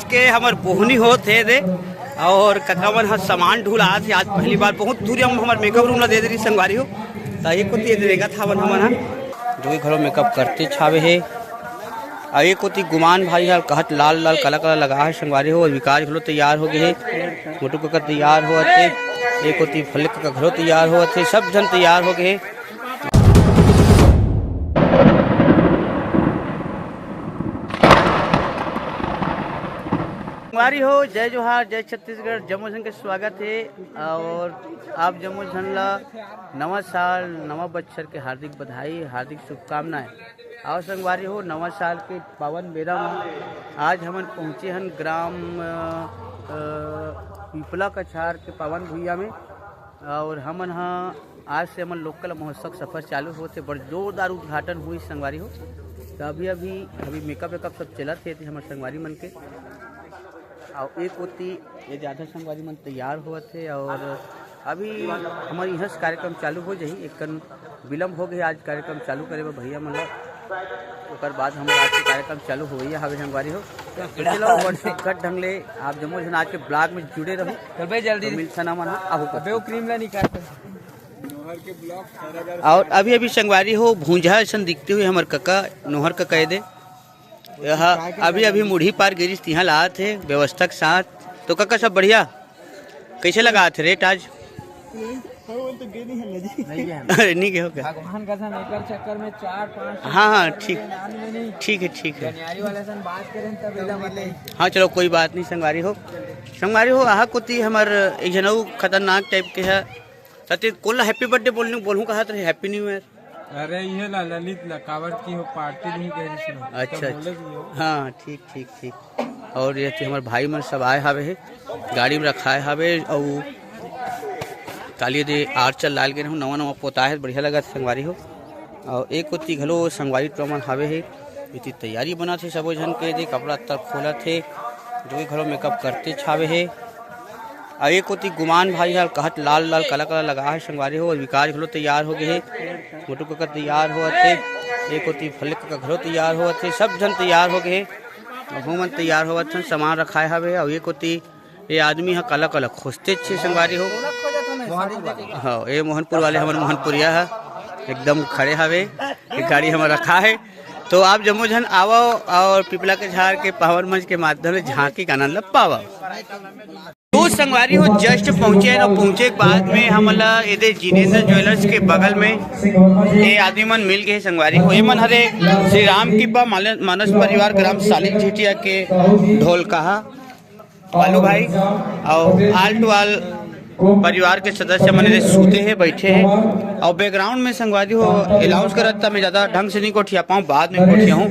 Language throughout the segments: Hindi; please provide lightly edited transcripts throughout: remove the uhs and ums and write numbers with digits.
आज के हमार बोहनी होते दे और कका मन ह सामान ढूला थे आज पहली बार बहुत दूर हम हमार मेकअप रूम ला दे रही संगवारी हो तो एक कोती देगा था हमन जो घरों मेकअप करते छावे है और एक कोती गुमान भाई यार कहत लाल लाल काला काला लगा है संगवारी हो और विकास घरो तैयार हो गए है मोटू कका तैयार हो एक कोती फल का घरो तैयार हो सब जन तैयार हो गए। संगवारी हो जय जोहार जय छत्तीसगढ़ जम्मू झन के स्वागत है और आप जम्मू झन ला नवा साल नवा बच्चर के हार्दिक बधाई हार्दिक शुभकामनाएं। और संगवारी हो नवा साल के पावन बेरा में आज हमन पहुँचे हन ग्राम पीपला कछार के पावन भुइया में और हमन आज से हमन लोकल महोत्सव सफर चालू होते बड़ जोरदार उद्घाटन हुई संगवारी हो तो अभी मेकअप वेकअप सब चलत थे हमारे संगवारी मन के और एक होती ये ज़्यादा संगवारी मन तैयार हुआ थे और अभी हमारे यहाँ से कार्यक्रम चालू हो जाही एक विलम्ब हो गई आज कार्यक्रम चालू करे भैया मतलब ओकर बाद हमारे आज के कार्यक्रम चालू हो गई हवे संगवारी हो चलो व्हाट्सएप ढंग ले आप जम्मू झन आज के ब्लॉग में जुड़े रहो कल जल्दी मिलता ना मन अब क्रीम ला निकाल और अभी संगवारी हो भूंजा ऐसा दिखते हुए हमारे कका नोहर का कह दे अभी मुढ़ी पार गिरीश तिहा ला थे व्यवस्था के साथ तो कक्का सब बढ़िया कैसे लगा थे रेट आज नहीं गए हो क्या भगवान का चक्कर में 4-5 हाँ ठीक है हाँ चलो कोई बात नहीं संगवारी हो आहा कोती हमार एक जनऊ खतरनाक टाइप के है सत्य कोल हैप्पी बर्थडे बोलूँ कहा तो हैप्पी न्यू ईयर अरे ये ललित लकावट की हो पार्टी नहीं कह अच्छा हाँ ठीक और ये हमारे भाई मन सब आए हवे है गाड़ी में रखा हवे और काली दे आर चल लाल गए नवा पोता है बढ़िया लगा संगवारी हो और एक कोती घलो संगवारी टोमन हवे है इतनी तैयारी बना थे सबो झन के दे कपड़ा तक खोला थे जो घलो मेकअप करते छावे है और एक होती गुमान भाई यार कहत लाल लाल काला काला लगा है संगवारी हो और विकास घरो तैयार हो गए है मोटू कका तैयार हो एक होती फल का घरो तैयार हो सब जन तैयार हो गए मन तैयार हो सामान रखा है हवे और एक होती ये आदमी है काला काला खोजते छे संगवारी हो हाँ ये मोहनपुर वाले हमारे मोहनपुरिया है एकदम खड़े हवे एक गाड़ी हमारा रखा है तो आप जम्मू झन आवो और पिपला के झाड़ के पावन मंच के माध्यम से झांकी का आनंद पावा। तो संगवारी हो जस्ट पहुँचे और पहुँचे के बाद में हमला ये जिनेन्द्र ज्वेलर्स के बगल में ये आदमी मन मिल गए संगवारी हो ये मन हरे श्री राम की मानस परिवार ग्राम सालिक झिटिया के ढोल कहा बालू भाई और आल टू आल परिवार के सदस्य मन सूते हैं बैठे हैं और बैकग्राउंड में संगवारी हो अलाउंस करता मैं ज़्यादा ढंग से नहीं कोठिया पाऊँ बाद में कोठिया हूँ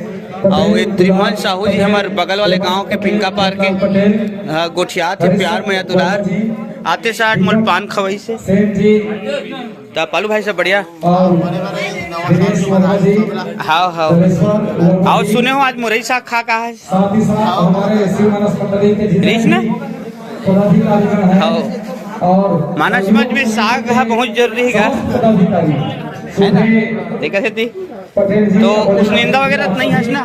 और ये त्रिभुवन साहू जी हमारे बगल वाले गांव के पिंका पार के गोठिया थे प्यार में दुलार आते साठ मोल पान खवई से तो पालू भाई सब बढ़िया हाँ और सुने हो आज मुरई साग खा कहा है ना हाँ मानस मंच में साग है बहुत जरूरी है ना देखा थी तो उस निंदा वगैरह नहीं है ना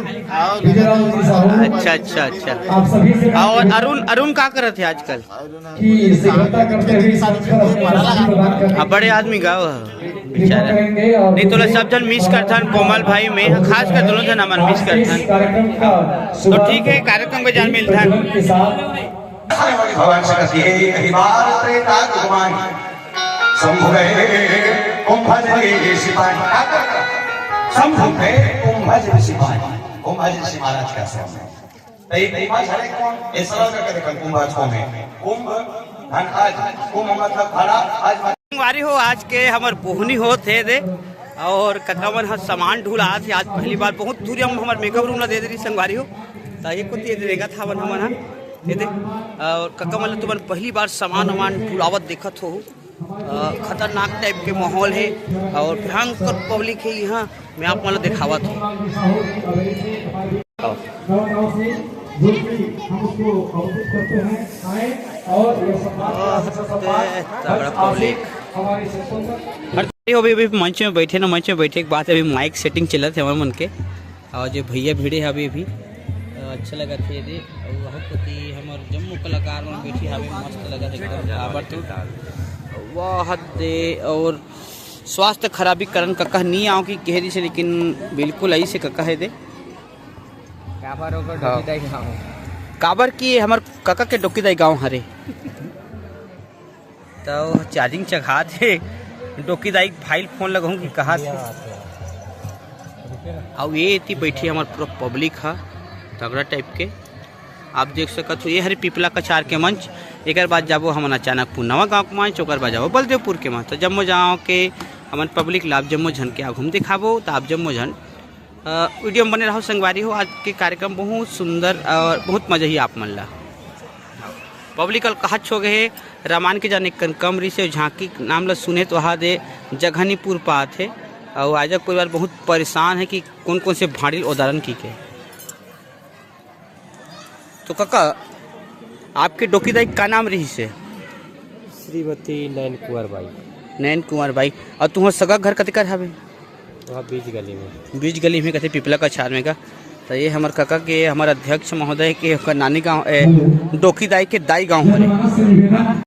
अच्छा और अरुण क्या कर रहे थे आजकल बड़े आदमी गाँव बेचारा नहीं तो सब जन मिस करथन कोमल भाई में खास कर दोनों जन हमारे मिस करथन तो ठीक है कार्यक्रम में जान मिलता भगवान से कहती है कहीं बार त्रेता कुमारी शंभु गए कुंभज के सिपाही शंभु गए कुंभज के सिपाही कुंभज ऋषि महाराज का आश्रम है ये भाई सारे कौन इस तरह का देखो कुंभज को में कुंभ धन आज कुंभ मतलब भरा आज संगवारी हो आज के हमार बोहनी होते दे और कका मन ह सामान ढूला थे आज पहली बार बहुत दूर हम हमारे मेकअप रूम ला दे रही संगवारी हो तो एक कोती देगा था हमन और कक्का मतलब तुमन पहली बार सामान ढुलावत देखत हो खतरनाक टाइप के माहौल है और भयंकर पब्लिक है यहाँ मैं आप मतलब दिखावत हूँ अभी मंच में बैठे ना मंच में बैठे के बाद अभी माइक सेटिंग चला थे हमारे मन के और जो भैया भिड़े है अभी अच्छा लगा थे और वहाँ कलाकार मन बैठी हवे मस्त लगत एकदम काबर तो वाह दे और स्वास्थ्य खराबी करन कक्का नहीं आओ की कहरी से लेकिन बिल्कुल ऐसे कक्का है दे काबर ओकर डोकीदाई गाँव काबर की हमर कक्का के डोकीदाई गाँव हरे तो चार्जिंग चघा दे डोकीदाई फाइल फोन लगाऊँ कि कहा अब ये इतनी बैठी हमारे पूरा पब्लिक है तगड़ा टाइप के आप देख सकते हो। ये हरे पिपला कचार के मंच एक बाद जाबो हम अचानक पुनवा गाँव के मंच और बाद जाबो बलदेवपुर के मंच तो जम्मो गाँव के हमारे पब्लिक लाभ जम्मो झन के घूम दिखाबो तो आप जम्मो झन वीडियो में बने रहो संगवारी हो। आज के कार्यक्रम बहुत सुंदर और बहुत मजा ही आप मन ला पब्लिक कल कहा छो गए रामायण के जाने कमरी से झांकी नाम ला सुने तो वहाँ दे जघनीपुर पात है और आज परिवार बहुत परेशान है कि कौन कौन से भाड़ी उदाहरण की के तो काका आपके डोकीदाई का नाम रही से श्रीमती नैन कुंवर बाई नैन कुंवर बाई और तुम्हार सगा घर कते कर हवे वहाँ बीच गली में कहते पिपला का छार में का तो ये हमार काका के हमारे अध्यक्ष महोदय के नानी गाँव डोकीदाई के दाई गाँव हरे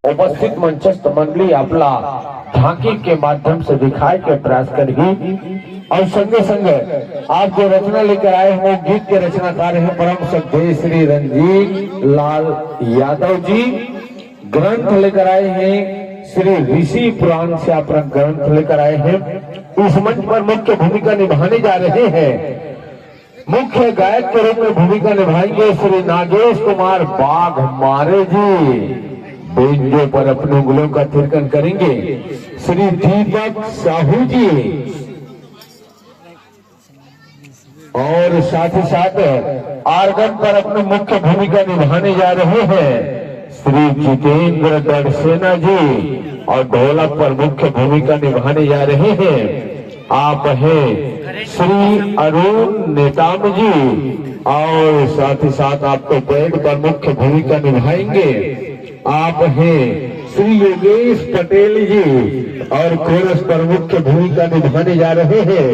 उपस्थित मंचस्थ मंडली आपला झांकी के माध्यम से दिखाए के प्रयास करेगी और संगे संगे आप जो रचना लेकर आए हैं वो गीत के रचनाकार हैं परम श्रद्धेय श्री रंजीत लाल यादव जी। ग्रंथ लेकर आए हैं श्री ऋषि पुराण से अपना ग्रंथ लेकर आए हैं। इस मंच पर मुख्य भूमिका निभाने जा रहे हैं, मुख्य गायक के रूप में भूमिका निभाएंगे श्री नागेश कुमार बाघ मारे जी। बेंजो पर अपने उंगलियों का थिरकन करेंगे श्री दीपक साहू जी और साथ ही साथ आर्गन पर अपनी मुख्य भूमिका निभाने जा रहे हैं श्री जितेंद्र दर्शना जी और ढोलक पर मुख्य भूमिका निभाने जा रहे हैं आप हैं श्री अरुण नेताम जी और साथ ही साथ आपको बैंड पर मुख्य भूमिका निभाएंगे आप हैं श्री योगेश पटेल जी और कोरस पर मुख्य भूमिका निभाने जा रहे हैं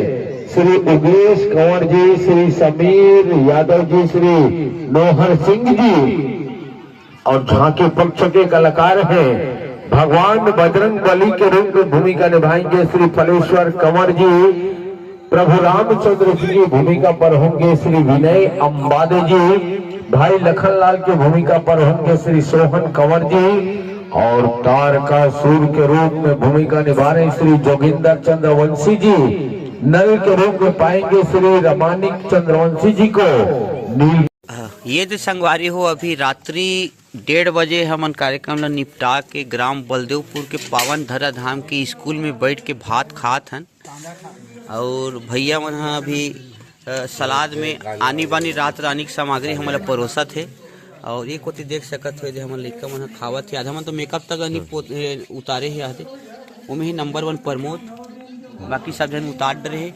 श्री उगेश कंवर जी, श्री समीर यादव जी, श्री नोहर सिंह जी और झांकी पक्ष के कलाकार हैं भगवान बजरंग बली के रूप में भूमिका निभाएंगे श्री फलेश्वर कंवर जी। प्रभु रामचंद्र जी की भूमिका पर होंगे श्री विनय अंबादे जी। भाई लखनलाल की भूमिका पर होंगे श्री सोहन कंवर जी और तारका सूर के रूप में भूमिका निभा रहे श्री जोगिंदर चंद्रवंशी जी। नल के रूप में पाएंगे श्री रमानिक चंद्रवंशी जी को। नील ये जो संगवारी हो अभी रात्रि 1:30 बजे हमन कार्यक्रम ला निपटा के ग्राम बलदेवपुर के पावन धरा धाम के स्कूल में बैठ के भात खात हन और भैया मन हा अभी सलाद में आनी बानी रात रानी की सामग्री हमला परोसा थे और एक कोती देख सकत हो हमन लइका मन खावत थे। आधा मन तो मेकअप तक नहीं उतारे ही आते उमें ही नंबर 1 प्रमोद, बाकी सब जन उतार रहे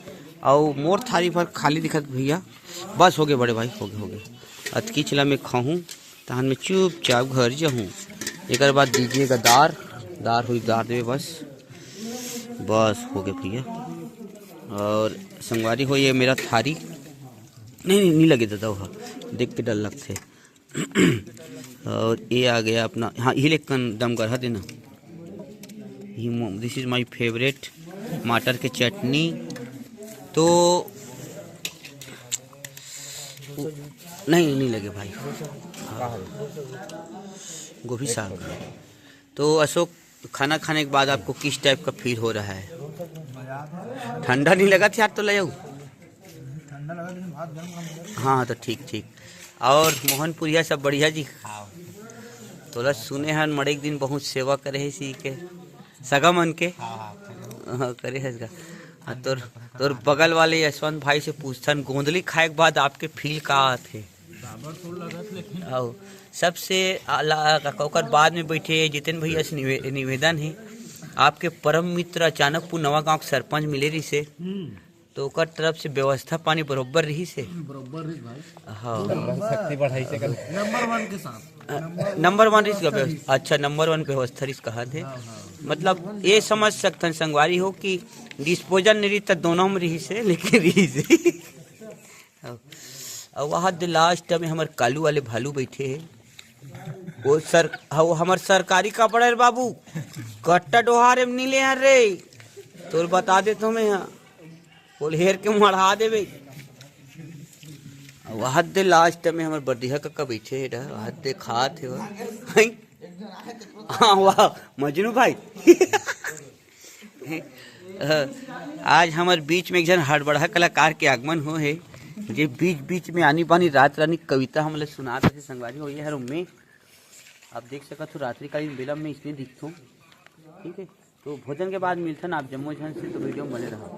और मोर थारी पर खाली दिखत भैया। बस हो गए बड़े भाई, हो गए अतकी चिला में खाऊँ तहन में चुपचाप घर जाऊँ। एक बाद दीजिएगा दार हुई दार देवे बस हो गए भैया। और संगवारी हो ये मेरा थारी नहीं लगे दादा वहाँ देख के डर लगते और ये आ गया अपना। हाँ ये लेकिन दम गढ़ा देना, दिस इज माय फेवरेट मटर के चटनी। तो नहीं नहीं लगे भाई। गोभी साग। तो अशोक, खाना खाने के बाद आपको किस टाइप का फील हो रहा है? ठंडा नहीं लगा था यार? तो ले जाऊँ? हाँ तो ठीक ठीक। और मोहनपुरिया सब बढ़िया जी? तोला सुने हैं मड़े एक दिन बहुत सेवा करे है सी के सगा मन के। हाँ करे है इसका। तोर बगल वाले यशवंत भाई से पूछथन गोंदली खाए के बाद आपके फील का आते? आओ सबसे ओकर बाद में बैठे जितेंद्र भैया से निवेदन है, आपके परम मित्र अचानक पू नवा गांव के सरपंच मिले रही से, तो ओकर तरफ से व्यवस्था पानी बरोबर रही से? बरोबर रही भाई। हाँ शक्ति बढ़ाई से कल नंबर 1 के साथ। नंबर 1 रिस्क व्यवस्था। अच्छा नंबर 1 व्यवस्था रिस्क कहा थे। मतलब ये समझ सकते संगवारी हो कि डिस्पोजल नहीं रही तो दोनों में रही से, लेकिन रही से। और वहाँ लास्ट में हमारे कालू वाले भालू बैठे हैं। वो सर वो हमारे सरकारी कपड़ा है बाबू, कट्टा डोहार नहीं ले यार रे, तो बता दे तुम्हें यहाँ बोल हेर के मढ़ा देवे। वहाँ दे लास्ट में हमारे बर्दिया का बैठे है, वहाँ दे खा थे वो। हाँ वाह मजनू भाई। आज हमारे बीच में एक जन हड़बड़ा कलाकार के आगमन हो है, जे बीच बीच में आनी बानी रात रानी कविता हमले सुना थे संगवारी हो। ये हर में आप देख सकते हो रात्रिकालीन विलम्ब में इसलिए दिखता हूँ। ठीक है, तो भोजन के बाद मिलते हैं आप जम्मू झन से, तो वीडियो में बने रहो।